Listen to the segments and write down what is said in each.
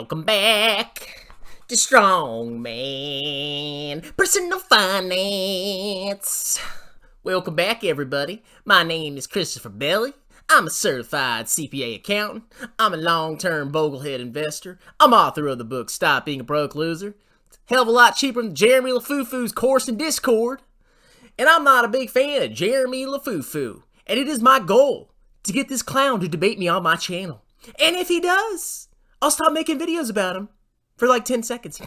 Welcome back to Strongman Personal Finance. Welcome back, everybody. My name is Christopher Belly. I'm a certified CPA accountant. I'm a long-term Boglehead investor. I'm author of the book Stop Being a Broke Loser. It's a hell of a lot cheaper than Jeremy LaFufu's course in Discord. And I'm not a big fan of Jeremy LaFufu. And it is my goal to get this clown to debate me on my channel. And if he does, I'll stop making videos about him for like 10 seconds.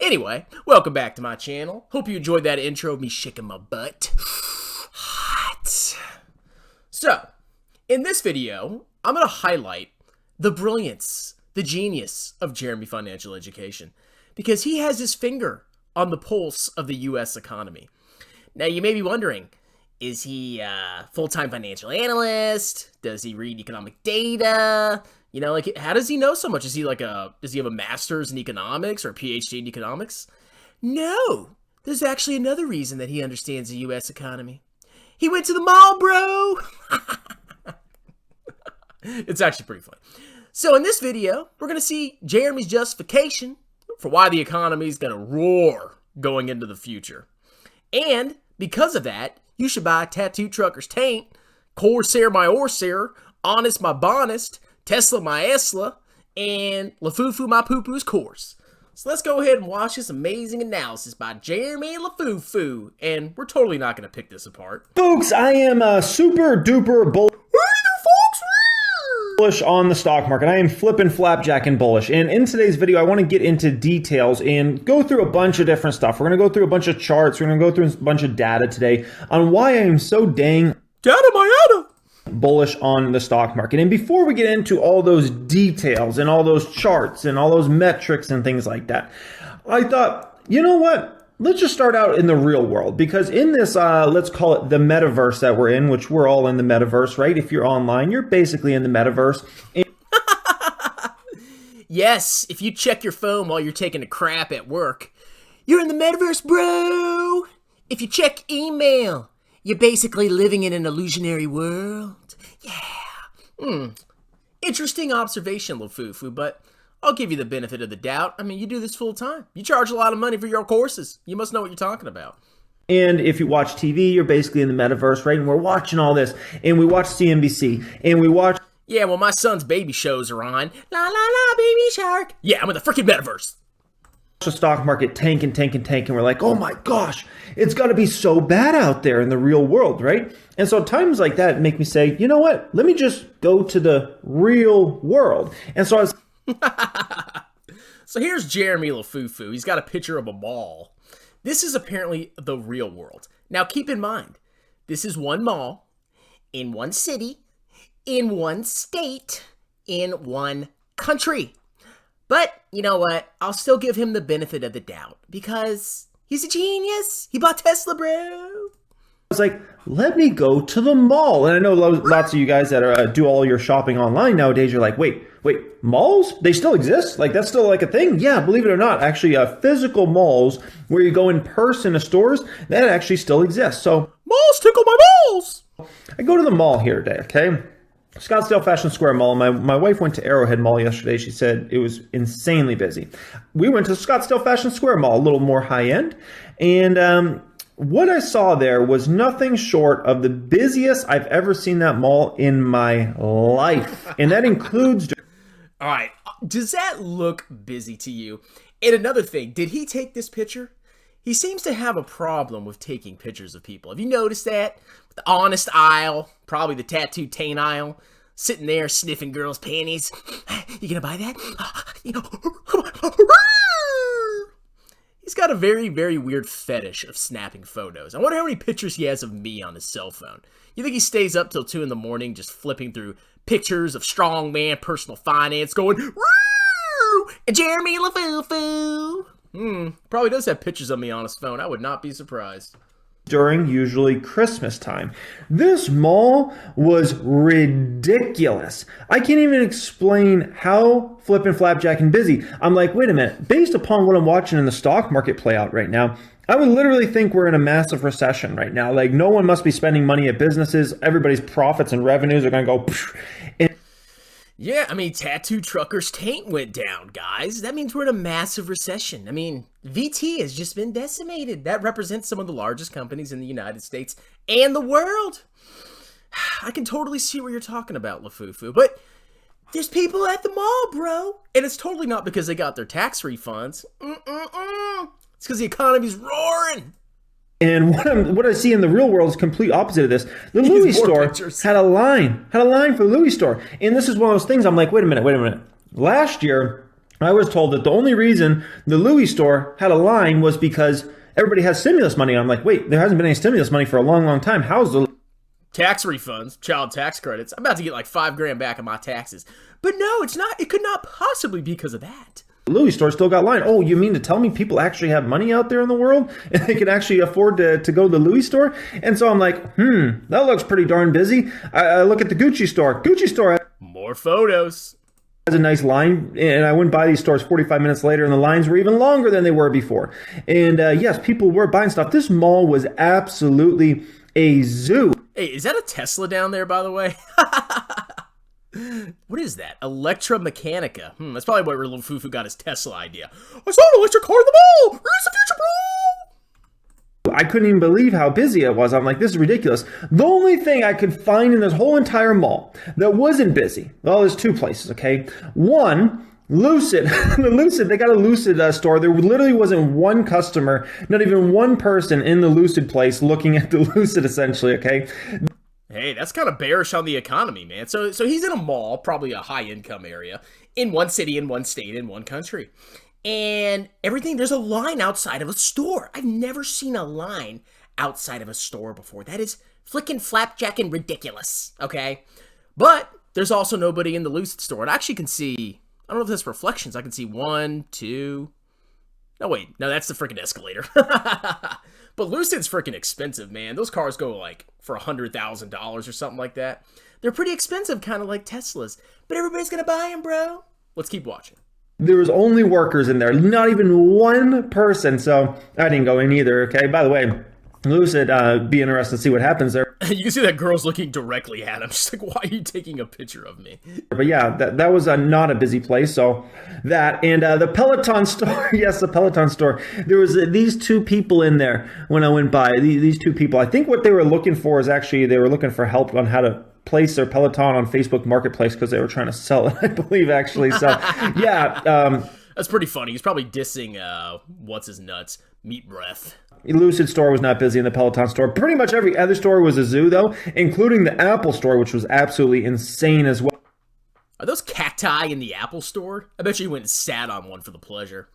Anyway, welcome back to my channel. Hope you enjoyed that intro of me shaking my butt. Hot. So, in this video, I'm going to highlight the brilliance, the genius of Jeremy Financial Education, because he has his finger on the pulse of the U.S. economy. Now, you may be wondering, is he a full-time financial analyst? Does he read economic data? You know, like, how does he know so much? Does he have a master's in economics or a PhD in economics? No, there's actually another reason that he understands the U.S. economy. He went to the mall, bro. It's actually pretty funny. So in this video, we're going to see Jeremy's justification for why the economy is going to roar going into the future. And because of that, you should buy Tattoo Trucker's Taint, Corsair my Orsair, Honest my Bonest, Tesla my Esla, and LaFufu my Poo-Poo's course. So let's go ahead and watch this amazing analysis by Jeremy LaFufu, and we're totally not going to pick this apart. Folks, I am a super duper bullish on the stock market. I am flipping flapjack and bullish. And in today's video, I want to get into details and go through a bunch of different stuff. We're going to go through a bunch of charts. We're going to go through a bunch of data today on why I am so dang bullish on the stock market. And before we get into all those details and all those charts and all those metrics and things like that, I thought, you know what? Let's just start out in the real world, because in this, let's call it the metaverse that we're in, which we're all in the metaverse, right? If you're online, you're basically in the metaverse. Yes, if you check your phone while you're taking a crap at work, you're in the metaverse, bro. If you check email, you're basically living in an illusionary world. Yeah. Interesting observation, LaFufu, but I'll give you the benefit of the doubt. I mean, you do this full time. You charge a lot of money for your courses. You must know what you're talking about. And if you watch TV, you're basically in the metaverse, right? And we're watching all this, and we watch CNBC, and we watch... Yeah, well, my son's baby shows are on. La, la, la, baby shark. Yeah, I'm in the freaking metaverse. The stock market tank and tank and tank, and we're like, oh my gosh, it's got to be so bad out there in the real world, right? And so times like that make me say, you know what? Let me just go to the real world. And so I was... So here's Jeremy LaFufu. He's got a picture of a mall. This is apparently the real world. Now keep in mind, this is one mall in one city, in one state, in one country. But you know what? I'll still give him the benefit of the doubt because he's a genius. He bought Tesla, bro. I was like, let me go to the mall. And I know lots of you guys that do all your shopping online nowadays, you're like, wait, malls? They still exist? Like, that's still like a thing? Yeah, believe it or not, actually, physical malls where you go in person to stores, that actually still exists. So, malls tickle my balls. I go to the mall here today, okay? Scottsdale Fashion Square Mall. My wife went to Arrowhead Mall yesterday. She said it was insanely busy. We went to Scottsdale Fashion Square Mall, a little more high-end. And what I saw there was nothing short of the busiest I've ever seen that mall in my life. And that includes... All right, does that look busy to you? And another thing, did he take this picture? He seems to have a problem with taking pictures of people. Have you noticed that? The honest aisle, probably the tattoo taint aisle, sitting there sniffing girls' panties. You gonna buy that? He's got a very, very weird fetish of snapping photos. I wonder how many pictures he has of me on his cell phone. You think he stays up till 2 in the morning just flipping through pictures of strongman personal finance going, woo! Jeremy LaFufu. Probably does have pictures of me on his phone. I would not be surprised. During usually Christmas time. This mall was ridiculous. I can't even explain how flippin' flapjack and busy. I'm like, wait a minute, based upon what I'm watching in the stock market play out right now, I would literally think we're in a massive recession right now. Like, no one must be spending money at businesses. Everybody's profits and revenues are going to go. And Yeah, I mean, tattoo truckers' taint went down, guys. That means we're in a massive recession. I mean, VT has just been decimated. That represents some of the largest companies in the United States and the world. I can totally see what you're talking about, LaFufu, but there's people at the mall, bro. And it's totally not because they got their tax refunds. It's because the economy's roaring. And what I see in the real world is complete opposite of this. The Louis store had a line for the Louis store. And this is one of those things I'm like, wait a minute. Last year, I was told that the only reason the Louis store had a line was because everybody has stimulus money. I'm like, wait, there hasn't been any stimulus money for a long, long time. How's the tax refunds, child tax credits? I'm about to get like $5,000 back on my taxes. But no, it's not. It could not possibly be because of that. Louis store still got line? Oh, you mean to tell me people actually have money out there in the world and they can actually afford to go to the Louis store? And so I'm like, that looks pretty darn busy. I look at the Gucci store. Gucci store more photos. Has a nice line, and I went by these stores 45 minutes later, and the lines were even longer than they were before. And yes, people were buying stuff. This mall was absolutely a zoo. Hey, is that a Tesla down there, by the way? What is that? Electromechanica. That's probably where little Fufu got his Tesla idea. I saw an electric car in the mall! Here's the future, bro! I couldn't even believe how busy it was. I'm like, this is ridiculous. The only thing I could find in this whole entire mall that wasn't busy, well, there's two places, okay? One, Lucid. They got a Lucid store. There literally wasn't one customer, not even one person in the Lucid place looking at the Lucid, essentially, okay? Hey, that's kind of bearish on the economy, man. So he's in a mall, probably a high-income area, in one city, in one state, in one country. And everything, there's a line outside of a store. I've never seen a line outside of a store before. That is flickin' flapjack and ridiculous, okay? But there's also nobody in the Lucid store. And I actually can see, I don't know if that's reflections. I can see 1, 2... No, wait. No, that's the freaking escalator. But Lucid's freaking expensive, man. Those cars go like for $100,000 or something like that. They're pretty expensive, kind of like Teslas. But everybody's going to buy them, bro. Let's keep watching. There was only workers in there, not even one person. So I didn't go in either, okay? By the way, Lucid, be interested to see what happens there. You can see that girl's looking directly at him. She's like, why are you taking a picture of me? But yeah, that was not a busy place. So that, and the Peloton store, yes, the Peloton store. There was these two people in there when I went by. These two people, I think what they were looking for is actually, they were looking for help on how to place their Peloton on Facebook Marketplace because they were trying to sell it, I believe, actually. So yeah. That's pretty funny. He's probably dissing, what's his nuts, Meat Breath. Lucid store was not busy in the Peloton store. Pretty much every other store was a zoo, though, including the Apple store, which was absolutely insane as well. Are those cacti in the Apple store? I bet you went and sat on one for the pleasure.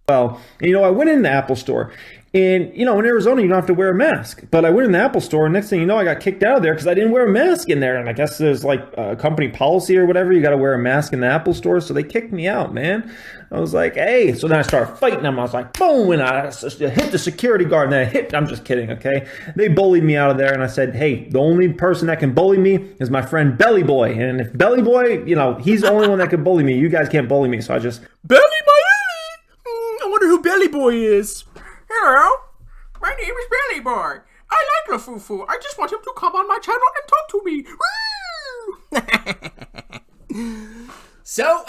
Well, I went in the Apple store, and, in Arizona, you don't have to wear a mask. But I went in the Apple store, and next thing you know, I got kicked out of there because I didn't wear a mask in there. And I guess there's like a company policy or whatever. You got to wear a mask in the Apple store. So they kicked me out, man. I was like, hey. So then I started fighting them. I was like, boom. And I hit the security guard. And then I'm just kidding, okay? They bullied me out of there. And I said, hey, the only person that can bully me is my friend Belly Boy. And if Belly Boy, he's the only one that can bully me. You guys can't bully me. So I just... Belly Boy! I wonder who Belly Boy is. Hello, my name is Belly Boy. I like LaFufu. I just want him to come on my channel and talk to me. So,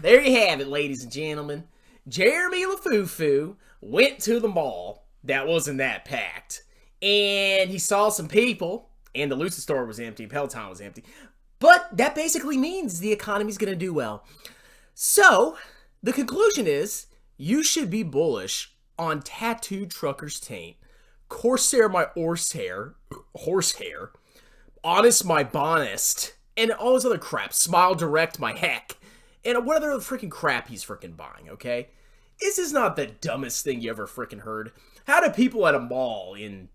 there you have it, ladies and gentlemen. Jeremy LaFufu went to the mall that wasn't that packed. And he saw some people, and the Lucid store was empty, Peloton was empty. But that basically means the economy's going to do well. So, the conclusion is, you should be bullish on tattooed trucker's taint, Corsair my horsehair, Honest my bonest, and all this other crap, Smile Direct my heck, and what other freaking crap he's freaking buying, okay? This is not the dumbest thing you ever freaking heard. How do people at a mall in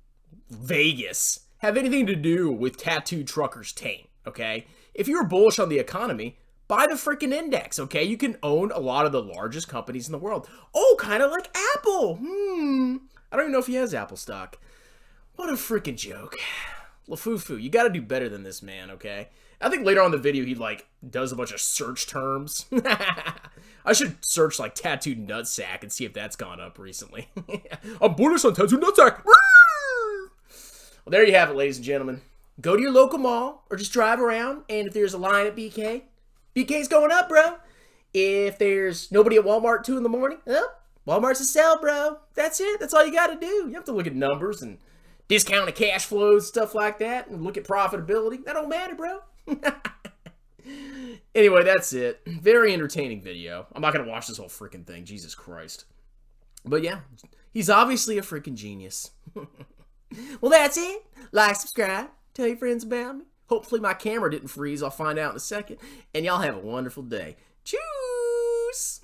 Vegas have anything to do with tattooed trucker's taint, okay? If you're bullish on the economy, buy the freaking index, okay? You can own a lot of the largest companies in the world. Oh, kind of like Apple. I don't even know if he has Apple stock. What a freaking joke. LaFufu, you got to do better than this, man, okay? I think later on in the video, he, does a bunch of search terms. I should search, tattooed nutsack and see if that's gone up recently. I'm bullish on tattooed nutsack. Well, there you have it, ladies and gentlemen. Go to your local mall or just drive around, and if there's a line at BK, BK's going up, bro. If there's nobody at Walmart 2 in the morning, Walmart's a sell, bro. That's it. That's all you got to do. You have to look at numbers and discounted cash flows, stuff like that, and look at profitability. That don't matter, bro. Anyway, that's it. Very entertaining video. I'm not going to watch this whole freaking thing. Jesus Christ. But yeah, he's obviously a freaking genius. Well, that's it. Like, subscribe, tell your friends about me. Hopefully my camera didn't freeze. I'll find out in a second. And y'all have a wonderful day. Cheers!